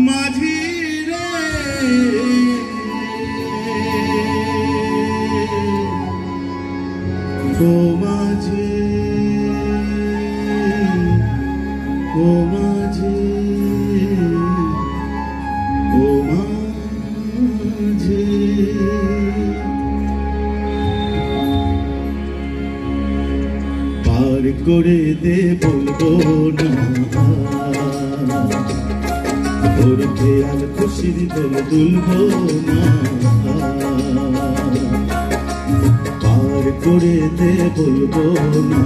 মাঝি রে ও মাঝি ও মাঝি ও মাঝি পার করে দে বলবো না তোর খেয়াল খুশির দোল দুলবো না পার করে দে বলবো না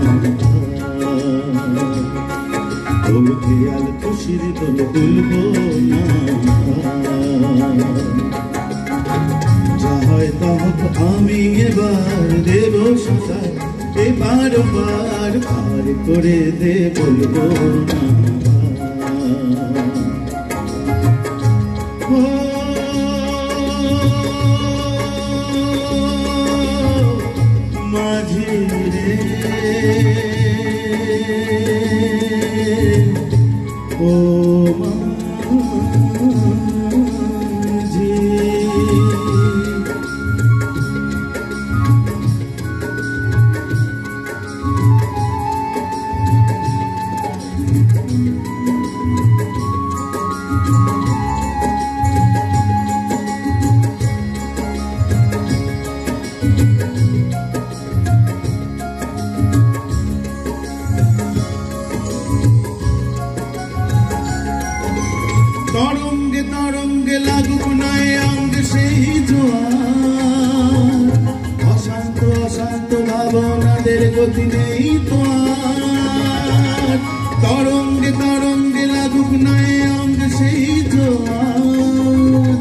তোর খেয়াল খুশির দোল দুলবো না যা হয় তা হোক আমি এবার দেব সাথা এবার পার পার করে দে বলবো না মাঝি রে ও মাঝি তরঙ্গে তরঙ্গে লাগুক নাই অঙ্গ সেই জোয়ার অশান্ত অশান্ত ভাবনাদের গতি নেই তো আর তরঙ্গে তরঙ্গে লাগুক নাই অঙ্গ সেই জোয়ার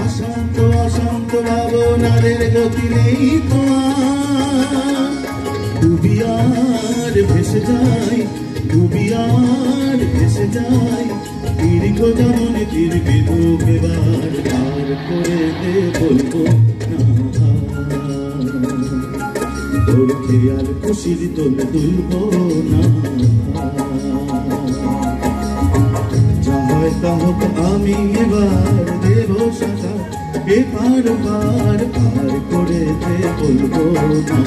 অশান্ত অশান্ত ভাবনাদের গতি নেই তো আর ডুবি আর ভেসে যাই ডুবি আর ভেসে যাই দীর্ঘ যেমন ফিরবে তোকে বার পার করে দে বলবো না তোর খেয়াল খুশির দোল দুলবো না যা হয় তা হোক আমি এবার দেব সাথা এবার পার পার করে দে বলবো না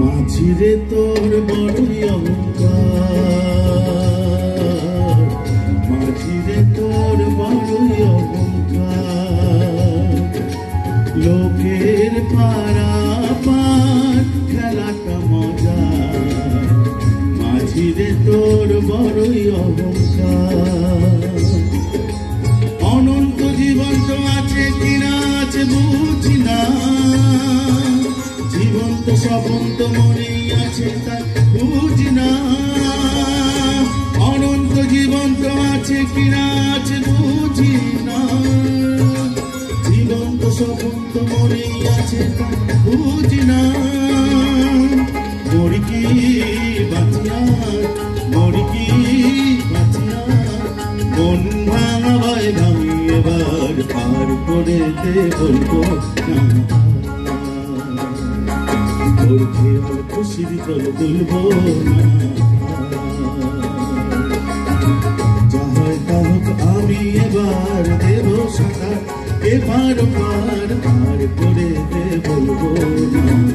মাঝিরে তোর বড়ই অহংকার মাঝিরে তোর বড়ই অহংকার লোকের পারাপার খেলাটা মজা মাঝিরে তোর বড়ই অহংকার অনন্ত জীবন তো আছে কিনা আছে বুঝি না জীবন্ত স্বপন্ত মনে আছে তা বুঝি না অনন্ত জীবন্ত আছে কিনা আছে বুঝি না জীবন্ত স্বপন্ত মনে আছে তা বুঝি না মরি কি বাঁচিয়া মরি কি বাঁচিয়া মন ভাঙা ভাই ভাঙি এবার পার করে দে বলবো না তোর খেয়াল খুশির দোল দুলবো না যা হয় তা হোক আমি এবার দেব সাথা এবার পার পার করে দে বলবো না